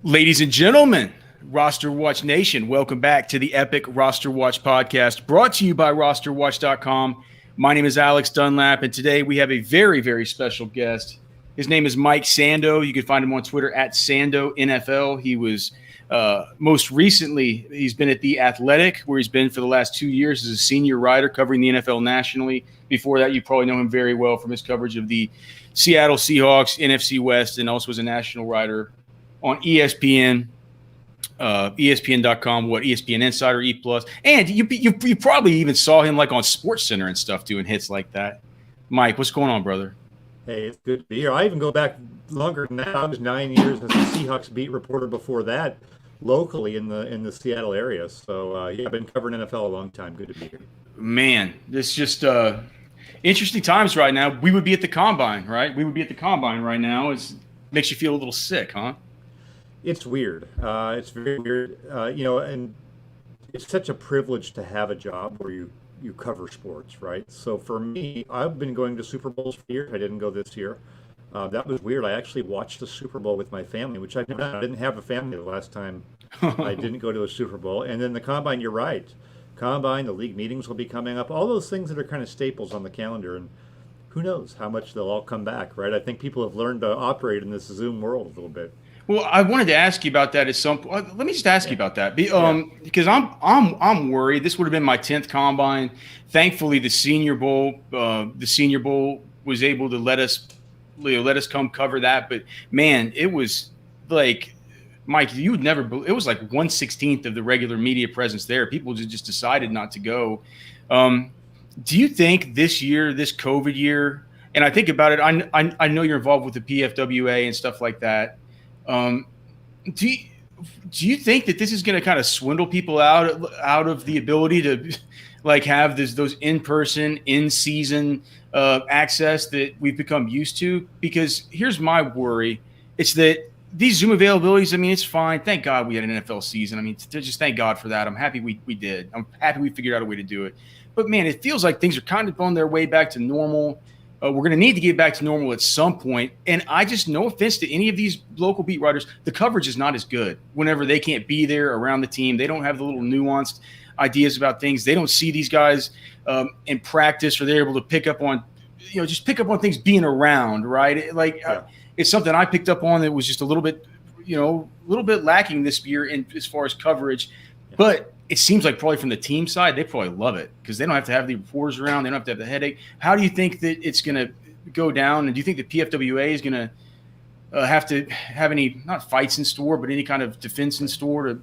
Ladies and gentlemen, RosterWatch Nation, welcome back to the epic RosterWatch Podcast, brought to you by RosterWatch.com. My name is Alex Dunlap, and today we have a very, very special guest. His name is Mike Sando. You can find him on Twitter at Sando NFL. He was most recently, he's been at The Athletic, where he's been for the last 2 years as a senior writer covering the NFL nationally. Before that, you probably know him very well from his coverage of the Seattle Seahawks, NFC West, and also was a national writer on ESPN, ESPN.com, ESPN Insider, E+. And you probably even saw him like on SportsCenter and stuff doing hits like that. Mike, what's going on, brother? Hey, it's good to be here. I even go back longer than that. I was 9 years as a Seahawks beat reporter before that, locally in the Seattle area. So, yeah, I've been covering NFL a long time. Good to be here. Man, this just interesting times right now. We would be at the Combine, right? We would be at the Combine right now. It makes you feel a little sick, huh? It's weird. It's very weird. And it's such a privilege to have a job where you cover sports, right? So for me, I've been going to Super Bowls for years. I didn't go this year. That was weird. I actually watched the Super Bowl with my family, which I've never done. I didn't have a family the last time I didn't go to a Super Bowl. And then the Combine, you're right. Combine, the league meetings will be coming up. All those things that are kind of staples on the calendar. And who knows how much they'll all come back, right? I think people have learned to operate in this Zoom world a little bit. Well, I wanted to ask you about that at some point. Let me just ask you about that, because I'm worried. This would have been my 10th Combine. Thankfully, the Senior Bowl was able to let us come cover that. But man, it was like, Mike, you would never. It was like 1/16 of the regular media presence there. People just decided not to go. Do you think this year, this COVID year, and I think about it, I know you're involved with the PFWA and stuff like that. Do you think that this is going to kind of swindle people out of the ability to like have those in-person, in-season access that we've become used to? Because here's my worry. It's that these Zoom availabilities, I mean, it's fine. Thank God we had an NFL season. I mean, just thank God for that. I'm happy we did. I'm happy we figured out a way to do it. But, man, it feels like things are kind of on their way back to normal. We're going to need to get back to normal at some point. And I just, no offense to any of these local beat writers, the coverage is not as good whenever they can't be there around the team. They don't have the little nuanced ideas about things. They don't see these guys in practice, or they're able to pick up on things being around, right? It's something I picked up on that was just a little bit lacking this year as far as coverage. Yeah. But it seems like probably from the team side, they probably love it because they don't have to have the reporters around. They don't have to have the headache. How do you think that it's going to go down? And do you think the PFWA is going to have to have any, not fights in store, but any kind of defense in store?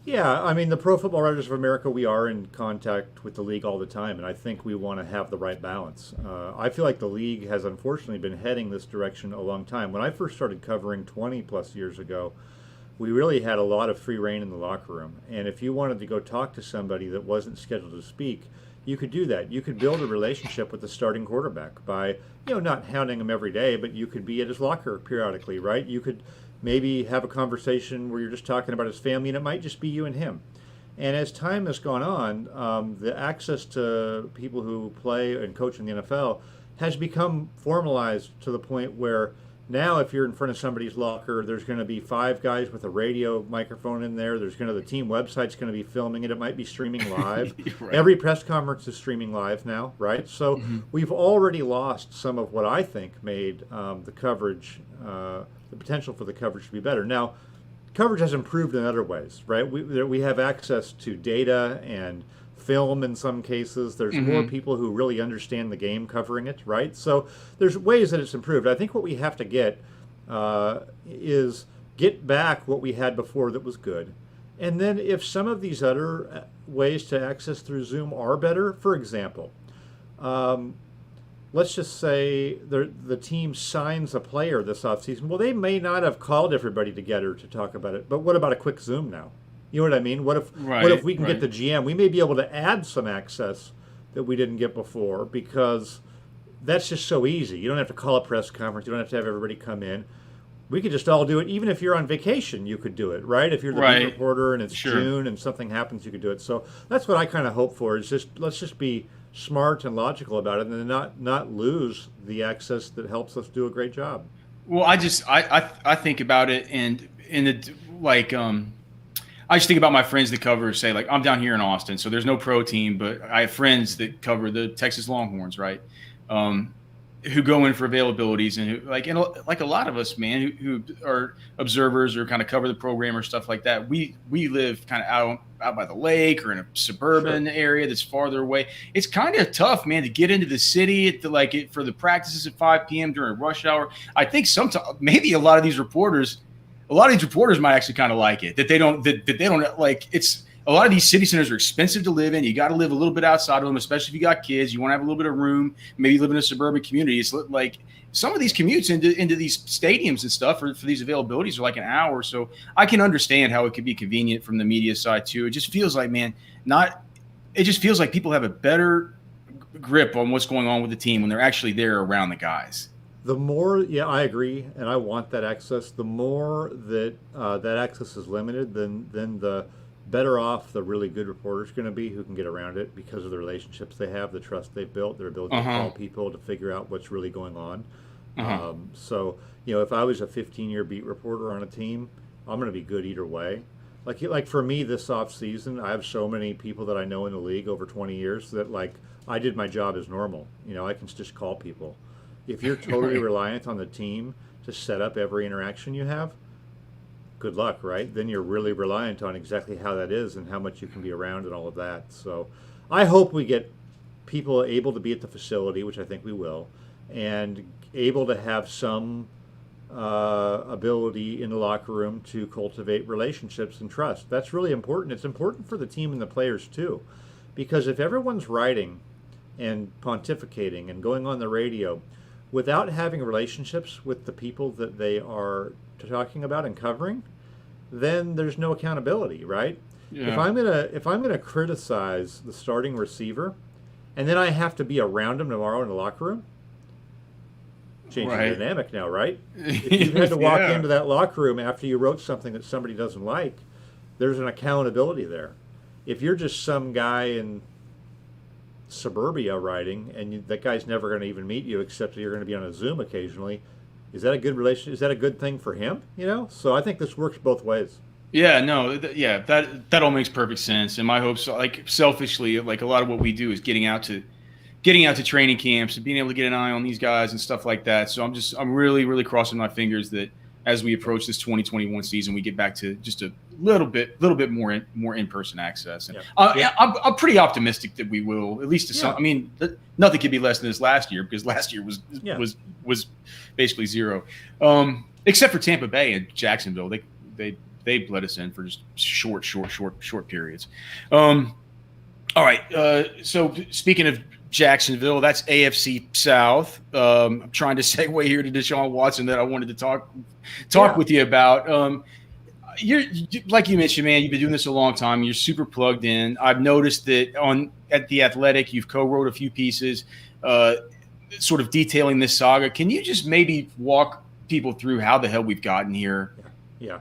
Yeah, I mean, the Pro Football Writers of America, we are in contact with the league all the time, and I think we want to have the right balance. I feel like the league has unfortunately been heading this direction a long time. When I first started covering 20-plus years ago, we really had a lot of free reign in the locker room. And if you wanted to go talk to somebody that wasn't scheduled to speak, you could do that. You could build a relationship with the starting quarterback by, not hounding him every day, but you could be at his locker periodically, right? You could maybe have a conversation where you're just talking about his family, and it might just be you and him. And as time has gone on, the access to people who play and coach in the NFL has become formalized to the point where now, if you're in front of somebody's locker, there's going to be 5 guys with a radio microphone in there. The team website's going to be filming it. It might be streaming live. Right. Every press conference is streaming live now, right? So we've already lost some of what I think made the coverage, the potential for the coverage to be better. Now, coverage has improved in other ways, right? We have access to data and film in some cases. There's more people who really understand the game covering it, right? So there's ways that it's improved. I think what we have to get is get back what we had before that was good. And then if some of these other ways to access through Zoom are better, for example, let's just say the team signs a player this offseason. Well, they may not have called everybody together to talk about it, but what about a quick Zoom now? You know what I mean? What if we can get the GM? We may be able to add some access that we didn't get before because that's just so easy. You don't have to call a press conference. You don't have to have everybody come in. We could just all do it. Even if you're on vacation, you could do it, right? If you're the beat reporter and it's June and something happens, you could do it. So that's what I kind of hope for is let's just be smart and logical about it and then not lose the access that helps us do a great job. Well, I think about it and in the like I just think about my friends that cover, say, like I'm down here in Austin, so there's no pro team, but I have friends that cover the Texas Longhorns, right? Who go in for availabilities and who, like a lot of us, man, who are observers or kind of cover the program or stuff like that. We live kind of out by the lake or in a suburban area that's farther away. It's kind of tough, man, to get into the city for the practices at 5 p.m. during rush hour. I think sometimes maybe a lot of these reporters might actually kind of like it, that they don't like it's. A lot of these city centers are expensive to live in. You got to live a little bit outside of them, especially if you got kids. You want to have a little bit of room, maybe live in a suburban community. It's like some of these commutes into these stadiums and stuff for these availabilities are like an hour. So I can understand how it could be convenient from the media side too. It just feels like, man, it just feels like people have a better grip on what's going on with the team when they're actually there around the guys. The more, I agree, and I want that access. The more that that access is limited, then the better off the really good reporters going to be who can get around it because of the relationships they have, the trust they've built, their ability to call people to figure out what's really going on. So, if I was a 15-year beat reporter on a team, I'm going to be good either way. Like for me this off season, I have so many people that I know in the league over 20 years that I did my job as normal. I can just call people. If you're totally reliant on the team to set up every interaction you have, good luck, right? Then you're really reliant on exactly how that is and how much you can be around and all of that. So I hope we get people able to be at the facility, which I think we will, and able to have some ability in the locker room to cultivate relationships and trust. That's really important. It's important for the team and the players too, because if everyone's writing and pontificating and going on the radio without having relationships with the people that they are talking about and covering, then there's no accountability, right? Yeah. If I'm gonna criticize the starting receiver, and then I have to be around him tomorrow in the locker room, changing the dynamic now, right? If you had to walk into that locker room after you wrote something that somebody doesn't like, there's an accountability there. If you're just some guy in suburbia writing, and that guy's never going to even meet you except that you're going to be on a Zoom occasionally, is that a good relation? Is that a good thing for him? So I think this works both ways. Yeah, no, that all makes perfect sense. And my hopes, like selfishly, like a lot of what we do is getting out to training camps and being able to get an eye on these guys and stuff like that. So I'm really, really crossing my fingers that as we approach this 2021 season, we get back to just a little bit more in-person access. And I'm pretty optimistic that we will, at least to some. I mean, nothing could be less than this last year, because last year was basically zero, except for Tampa Bay and Jacksonville. They let us in for just short periods. All right. So speaking of Jacksonville, that's AFC South. I'm trying to segue here to Desean Watson that I wanted to talk with you about. You're like you mentioned, man, you've been doing this a long time. You're super plugged in. I've noticed that at The Athletic, you've co-wrote a few pieces sort of detailing this saga. Can you just maybe walk people through how the hell we've gotten here? Yeah.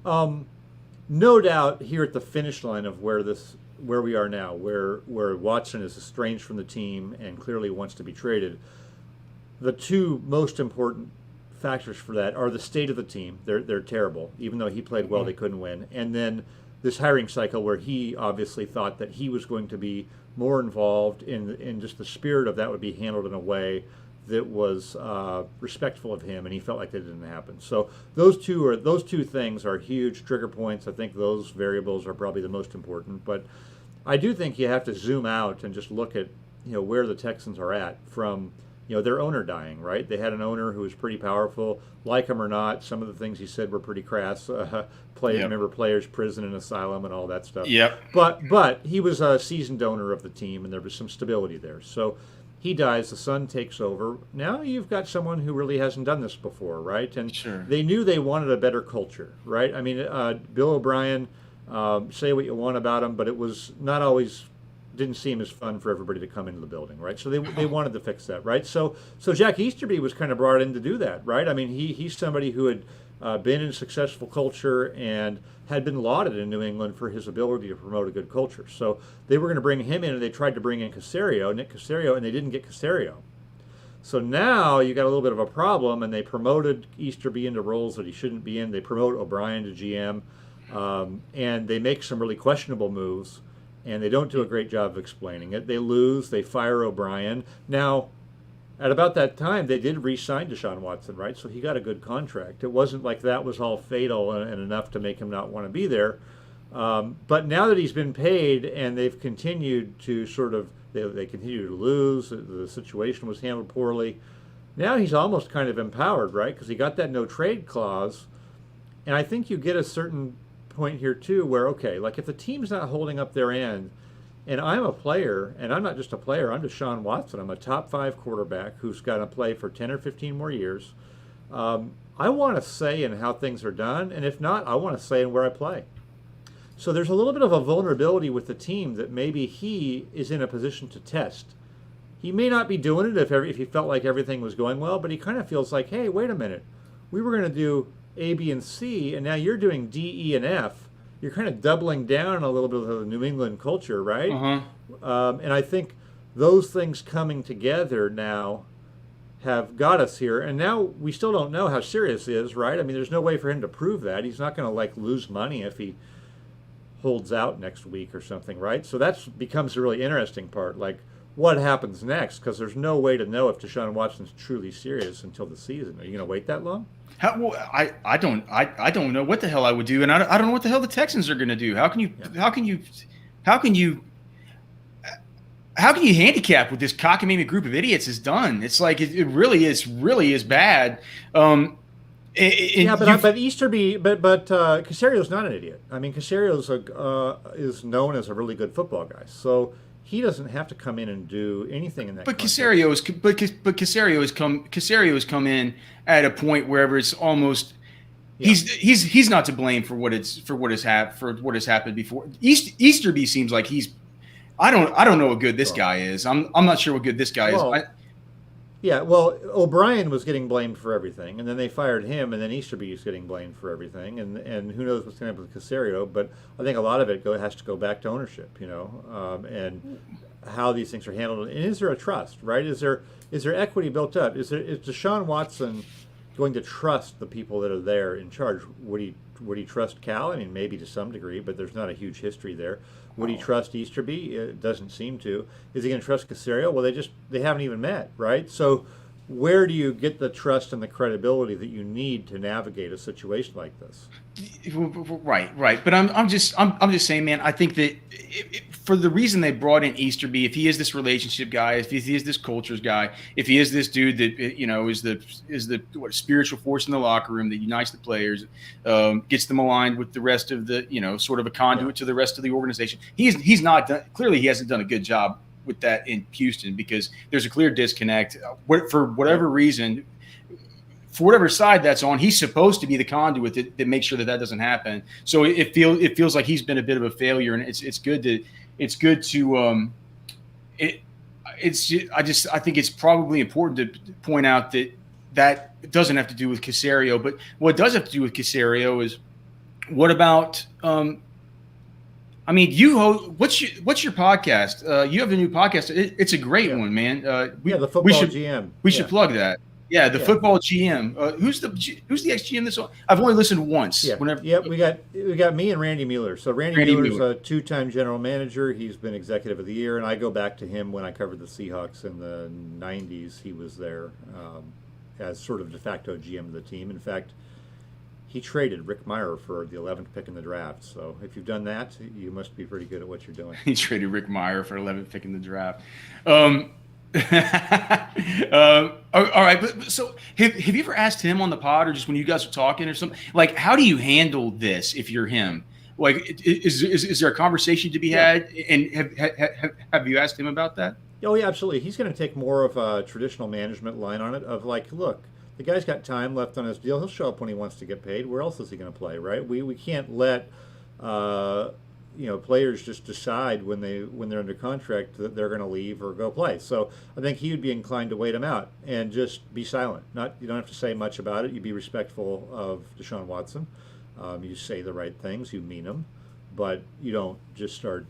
No doubt here at the finish line of where we are now, where Watson is estranged from the team and clearly wants to be traded, the two most important factors for that are the state of the team. They're terrible. Even though he played well, they couldn't win. And then this hiring cycle where he obviously thought that he was going to be more involved in just the spirit of that would be handled in a way that was respectful of him, and he felt like that didn't happen. So those two things are huge trigger points. I think those variables are probably the most important. But I do think you have to zoom out and just look at where the Texans are at from their owner dying, right? They had an owner who was pretty powerful, like him or not. Some of the things he said were pretty crass. Remember players, prison and asylum and all that stuff. Yep. But he was a seasoned owner of the team, and there was some stability there. So he dies, the son takes over. Now you've got someone who really hasn't done this before, right? And they knew they wanted a better culture, right? I mean, Bill O'Brien, say what you want about him, but it was not always, didn't seem as fun for everybody to come into the building, right? So they wanted to fix that, right? So Jack Easterby was kind of brought in to do that, right? I mean, he's somebody who had been in a successful culture and had been lauded in New England for his ability to promote a good culture. So they were going to bring him in, and they tried to bring in Nick Caserio, and they didn't get Caserio. So now you got a little bit of a problem, and they promoted Easterby into roles that he shouldn't be in. They promote O'Brien to GM, and they make some really questionable moves, and they don't do a great job of explaining it. They lose. They fire O'Brien. Now, at about that time, they did re-sign Desean Watson, right? So he got a good contract. It wasn't like that was all fatal and enough to make him not want to be there. But now that he's been paid and they've continued to sort of, they continue to lose, the situation was handled poorly, now he's almost kind of empowered, right? Because he got that no trade clause. And I think you get a certain point here too where, okay, like if the team's not holding up their end, and I'm a player, and I'm not just a player, I'm Desean Watson. I'm a top 5 quarterback who's got to play for 10 or 15 more years. I want a say in how things are done, and if not, I want a say in where I play. So there's a little bit of a vulnerability with the team that maybe he is in a position to test. He may not be doing it if he felt like everything was going well, but he kind of feels like, hey, wait a minute. We were going to do A, B, and C, and now you're doing D, E, and F. You're kind of doubling down a little bit of the New England culture, right? And I think those things coming together now have got us here. And now we still don't know how serious he is, right? I mean, there's no way for him to prove that. He's not going to, like, lose money if he holds out next week or something, right? So that becomes the really interesting part. Like, what happens next? Because there's no way to know if Desean Watson's truly serious until the season. Are you going to wait that long? Well, I don't know what the hell I would do, and I don't know what the hell the Texans are going to do. How can you handicap what this cockamamie group of idiots has done? It's like it really is bad. But Casario's not an idiot. I mean, Casario's is known as a really good football guy, so he doesn't have to come in and do anything in that. But Casario has come in at a point wherever it's almost he's not to blame for what has happened before. Easterby seems like I don't know what good this guy is. I'm not sure what good this guy is. O'Brien was getting blamed for everything, and then they fired him, and then Easterby is getting blamed for everything, and who knows what's going to happen with Casario. But I think a lot of it has to go back to ownership, and how these things are handled. And is there a trust, right? Is there equity built up? Is Desean Watson going to trust the people that are there in charge? Would he trust Cal? I mean, maybe to some degree, but there's not a huge history there. Would he trust Easterby? It doesn't seem to. Is he going to trust Casario? Well, they haven't even met, right? So where do you get the trust and the credibility that you need to navigate a situation like this? Right. But I'm just saying, man. I think that for the reason they brought in Easterby, if he is this relationship guy, if he is this cultures guy, if he is this dude that is the spiritual force in the locker room that unites the players, gets them aligned with the rest of the sort of a conduit to the rest of the organization. He's not done, clearly he hasn't done a good job with that in Houston, because there's a clear disconnect for whatever reason. For whatever side that's on, he's supposed to be the conduit that makes sure that doesn't happen. So it feels like he's been a bit of a failure, and I think it's probably important to point out that it doesn't have to do with Casario, but what does have to do with Casario is what about what's your podcast? You have a new podcast. It's a great one, man. The football GM. We should plug that. Yeah, the football GM. Who's the ex-GM this one? I've only listened once. We got me and Randy Mueller. So Randy Mueller's a 2-time general manager. He's been executive of the year, and I go back to him when I covered the Seahawks in the 90s. He was there as sort of de facto GM of the team. In fact, he traded Rick Meyer for the 11th pick in the draft. So if you've done that, you must be pretty good at what you're doing. He traded Rick Meyer for 11th pick in the draft. All right, but so have you ever asked him on the pod, or just when you guys are talking or something? Like, how do you handle this if you're him? Like, is there a conversation to be had? And have you asked him about that? Oh yeah, absolutely. He's going to take more of a traditional management line on it. Of like, look, the guy's got time left on his deal. He'll show up when he wants to get paid. Where else is he going to play? Right? We can't let players just decide when they're under contract that they're going to leave or go play. So I think he would be inclined to wait him out and just be silent. You don't have to say much about it. You be respectful of Desean Watson. You say the right things. You mean them, but you don't just start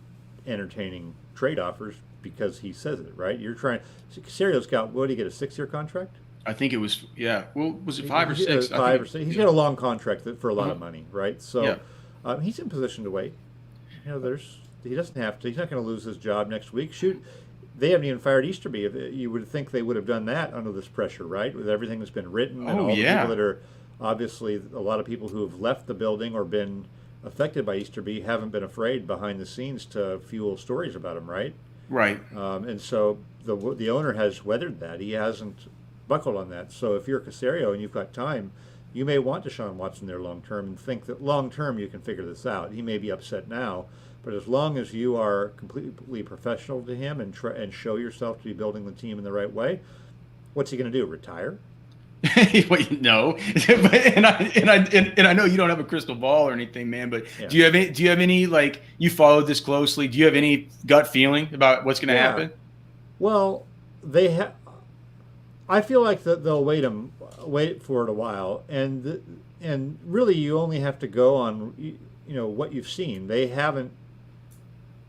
entertaining trade offers because he says it, right? You're trying. Caserio's got, what did he get, a 6-year contract? I think it was, yeah. Well, was it 5 or 6? 5 or 6. He's got a long contract for a lot of Uh-huh. money, right? So he's in position to wait. He doesn't have to. He's not going to lose his job next week. Shoot, they haven't even fired Easterby. You would think they would have done that under this pressure, right? With everything that's been written and all the people that are, obviously, a lot of people who have left the building or been affected by Easterby haven't been afraid behind the scenes to fuel stories about him, right? Right. And so the owner has weathered that. He hasn't buckled on that. So if you're Caserio and you've got time, you may want Desean Watson there long term and think that long term you can figure this out. He may be upset now, but as long as you are completely professional to him and show yourself to be building the team in the right way, what's he going to do? Retire? Wait, no. and I know you don't have a crystal ball or anything, man. But do you have any like, you followed this closely? Do you have any gut feeling about what's going to happen? Well, I feel like they'll wait for it a while, and really you only have to go on what you've seen. They haven't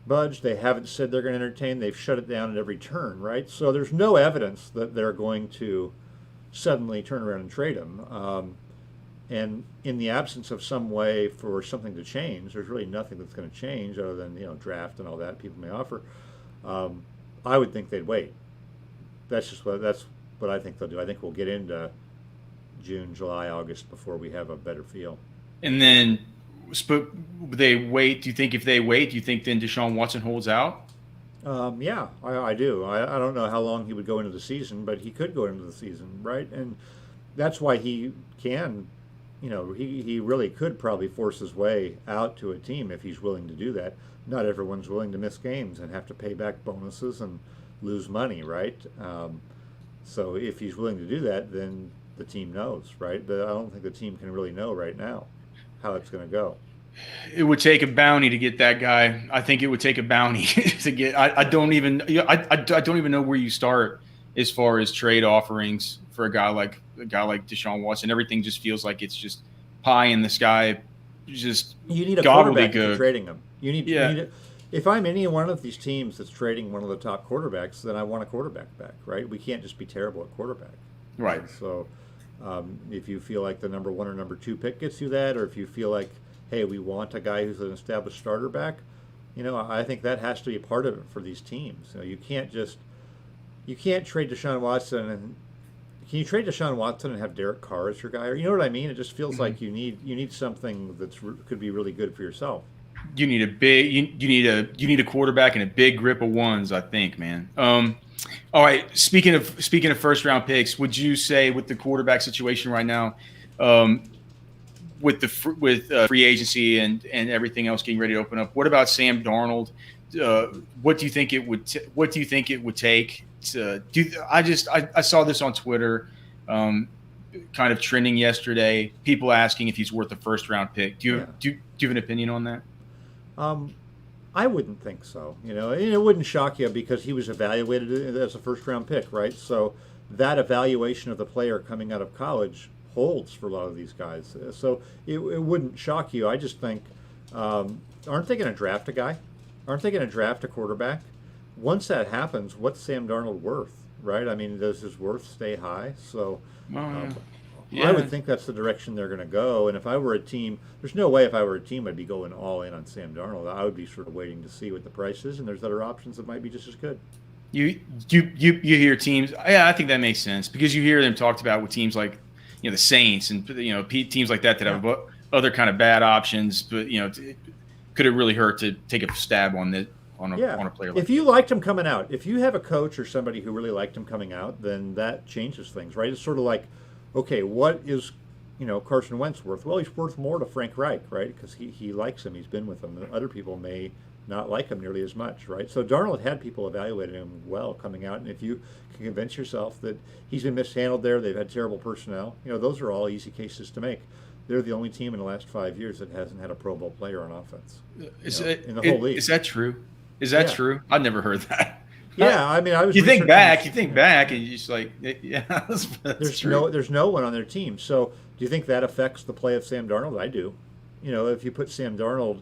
budged. They haven't said they're going to entertain. They've shut it down at every turn, right? So there's no evidence that they're going to suddenly turn around and trade him. And in the absence of some way for something to change, there's really nothing that's going to change other than draft and all that people may offer. I would think they'd wait. That's what I think they'll do. I think we'll get into June, July, August before we have a better feel. And then they wait. Do you think if they wait, do you think then Desean Watson holds out? Yeah, I do. I don't know how long he would go into the season, but he could go into the season, right? And that's why he can, he really could probably force his way out to a team if he's willing to do that. Not everyone's willing to miss games and have to pay back bonuses and lose money, right? So if he's willing to do that, then the team knows, right? But I don't think the team can really know right now how it's going to go. It would take a bounty to get that guy. I think it would take a bounty to get. I don't even know where you start as far as trade offerings for a guy like Desean Watson. Everything just feels like it's just pie in the sky. Just you need a quarterback if you're trading him. You need if I'm any one of these teams that's trading one of the top quarterbacks, then I want a quarterback back, right? We can't just be terrible at quarterback. Right. So if you feel like the number 1 or number 2 pick gets you that, or if you feel like, hey, we want a guy who's an established starter back, I think that has to be a part of it for these teams. You can't trade Desean Watson and can you trade Desean Watson and have Derek Carr as your guy? Or, you know what I mean? It just feels like you need something that's could be really good for yourself. You need a quarterback and a big grip of ones, I think, man. All right. Speaking of first round picks, would you say with the quarterback situation right now, with free agency and everything else getting ready to open up, what about Sam Darnold? What do you think it would take to do? I saw this on Twitter, kind of trending yesterday. People asking if he's worth a first round pick. Do you have an opinion on that? I wouldn't think so. It wouldn't shock you because he was evaluated as a first-round pick, right? So that evaluation of the player coming out of college holds for a lot of these guys. So it wouldn't shock you. I just think, aren't they going to draft a guy? Aren't they going to draft a quarterback? Once that happens, what's Sam Darnold worth, right? I mean, does his worth stay high? So I would think that's the direction they're going to go. And if I were a team, there's no way if I were a team I'd be going all in on Sam Darnold. I would be sort of waiting to see what the price is, and there's other options that might be just as good. You hear teams. Yeah, I think that makes sense because you hear them talked about with teams like the Saints and teams like that have other kind of bad options. But could it really hurt to take a stab on a player like if you liked him coming out? If you have a coach or somebody who really liked him coming out, then that changes things, right? It's sort of like, okay, what is Carson Wentz worth? Well, he's worth more to Frank Reich, right? Because he likes him. He's been with him. Other people may not like him nearly as much, right? So Darnold had people evaluating him well coming out, and if you can convince yourself that he's been mishandled there, they've had terrible personnel, those are all easy cases to make. They're the only team in the last 5 years that hasn't had a Pro Bowl player on offense in the whole league. Is that true? Is that true? I've never heard that. Yeah, I mean, I was. You think back, and you just like, yeah. There's no one on their team. So, do you think that affects the play of Sam Darnold? I do. If you put Sam Darnold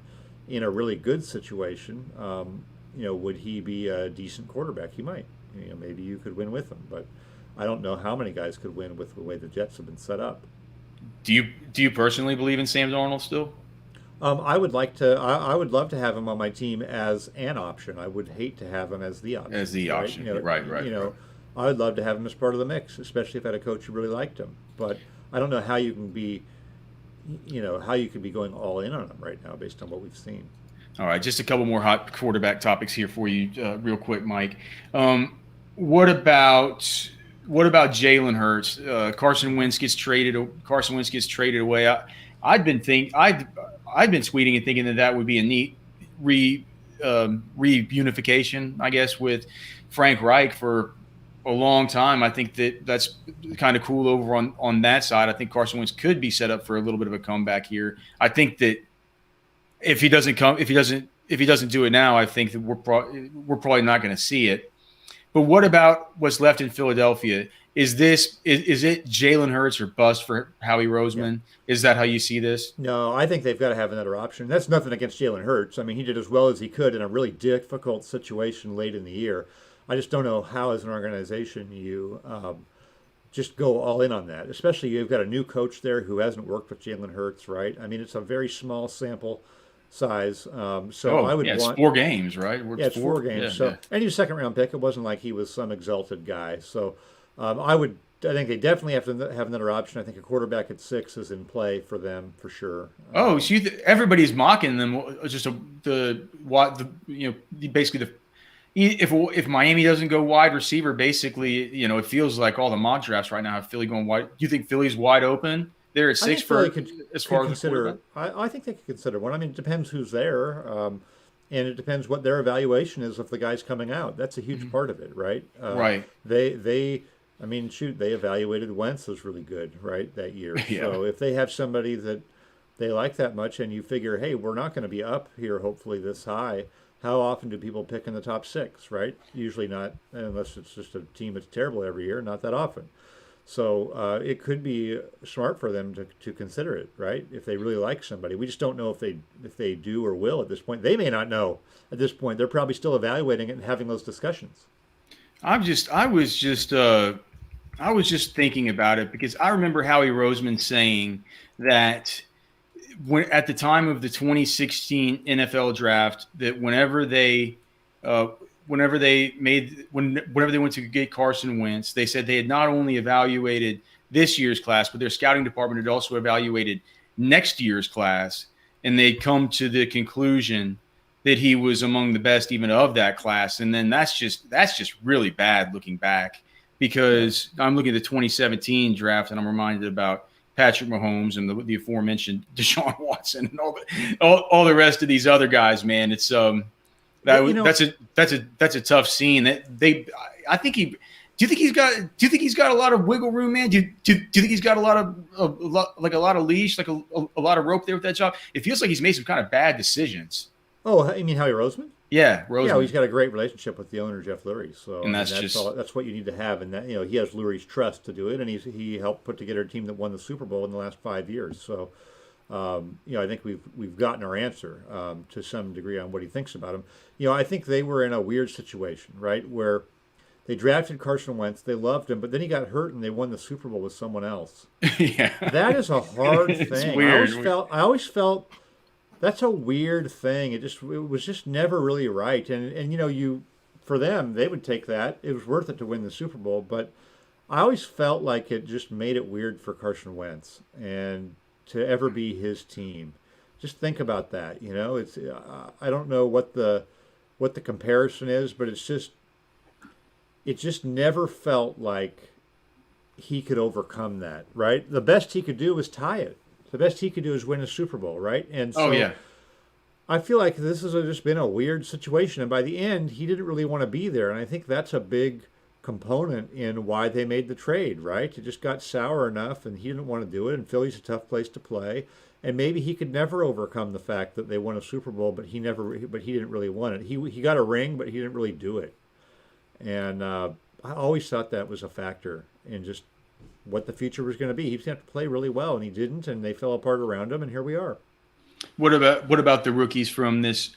in a really good situation, would he be a decent quarterback? He might. Maybe you could win with him, but I don't know how many guys could win with the way the Jets have been set up. Do you personally believe in Sam Darnold still? I would like to. I would love to have him on my team as an option. I would hate to have him as the option. As the option, right. I would love to have him as part of the mix, especially if I had a coach who really liked him. But I don't know how you can be, how you could be going all in on him right now based on what we've seen. All right, just a couple more hot quarterback topics here for you, real quick, Mike. What about Jalen Hurts? Carson Wentz gets traded away. I've been tweeting and thinking that would be a neat reunification, I guess, with Frank Reich for a long time. I think that's kind of cool over on that side. I think Carson Wentz could be set up for a little bit of a comeback here. I think that if he doesn't do it now, I think that we're probably not going to see it. But what about what's left in Philadelphia? Is it Jalen Hurts or bust for Howie Roseman? Yeah. Is that how you see this? No, I think they've got to have another option. That's nothing against Jalen Hurts. I mean, he did as well as he could in a really difficult situation late in the year. I just don't know how, as an organization, you just go all in on that. Especially you've got a new coach there who hasn't worked with Jalen Hurts, right? I mean, it's a very small sample size. I would it's want 4 games, right? It's 4 games. And he's a second-round pick. It wasn't like he was some exalted guy. So I think they definitely have to have another option. I think a quarterback at 6 is in play for them for sure. So everybody's mocking them. If Miami doesn't go wide receiver, basically, it feels like all the mock drafts right now have Philly going wide. Do you think Philly's wide open? They're at 6 as far as consider. I think they could consider one. I mean, it depends who's there, and it depends what their evaluation is of the guys coming out. That's a huge part of it, right? Right. They evaluated Wentz as really good, right, that year. Yeah. So if they have somebody that they like that much, and you figure, hey, we're not going to be up here, hopefully this high. How often do people pick in the top 6, right? Usually not, unless it's just a team that's terrible every year. Not that often. So it could be smart for them to consider it, right? If they really like somebody, we just don't know if they do or will at this point. They may not know at this point. They're probably still evaluating it and having those discussions. I was just thinking about it because I remember Howie Roseman saying that at the time of the 2016 NFL draft, that whenever they went to get Carson Wentz, they said they had not only evaluated this year's class, but their scouting department had also evaluated next year's class, and they'd come to the conclusion that he was among the best even of that class. And then that's just really bad looking back, because I'm looking at the 2017 draft and I'm reminded about Patrick Mahomes and the aforementioned Desean Watson and all the rest of these other guys, man. It's that's a tough scene. Do you think he's got a lot of wiggle room, man? Do you think he's got a lot of leash, like a lot of rope there with that job? It feels like he's made some kind of bad decisions. Oh, you mean Howie Roseman? Yeah, Roseman. Yeah, he's got a great relationship with the owner, Jeff Lurie. So and that's what you need to have, and that he has Lurie's trust to do it, and he helped put together a team that won the Super Bowl in the last 5 years. So I think we've gotten our answer to some degree on what he thinks about him. I think they were in a weird situation, right, where they drafted Carson Wentz, they loved him, but then he got hurt and they won the Super Bowl with someone else. Yeah, that is a hard thing. It's weird. I always felt that's a weird thing. It was just never really right. And for them, they would take that. It was worth it to win the Super Bowl, but I always felt like it just made it weird for Carson Wentz and to ever be his team. Just think about that. It's I don't know what the comparison is, but it just never felt like he could overcome that, right? The best he could do was tie it. The best he could do is win a Super Bowl, right? And so I feel like this has just been a weird situation. And by the end, he didn't really want to be there. And I think that's a big component in why they made the trade, right? It just got sour enough and he didn't want to do it. And Philly's a tough place to play. And maybe he could never overcome the fact that they won a Super Bowl, but he didn't really want it. He got a ring, but he didn't really do it. And I always thought that was a factor in just what the future was going to be. He was going to have to play really well, and he didn't, and they fell apart around him, and here we are. What about the rookies from this?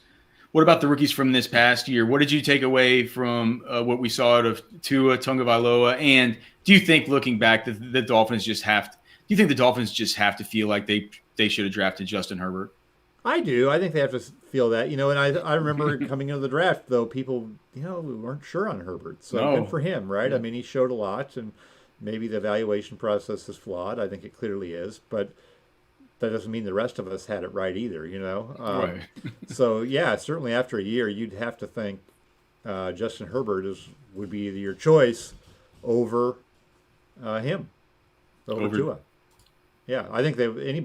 What about the rookies from this past year? What did you take away from what we saw out of Tua Tagovailoa? And do you think, looking back, the Dolphins just have to? Do you think the Dolphins just have to feel like they should have drafted Justin Herbert? I do. I think they have to feel that, and I remember coming into the draft, though, people, weren't sure on Herbert. So good for him, right? Yeah. I mean, he showed a lot, and maybe the evaluation process is flawed. I think it clearly is, but that doesn't mean the rest of us had it right either, Right. So, yeah, certainly after a year, you'd have to think Justin Herbert would be your choice over him, over Tua. Yeah, I think anybody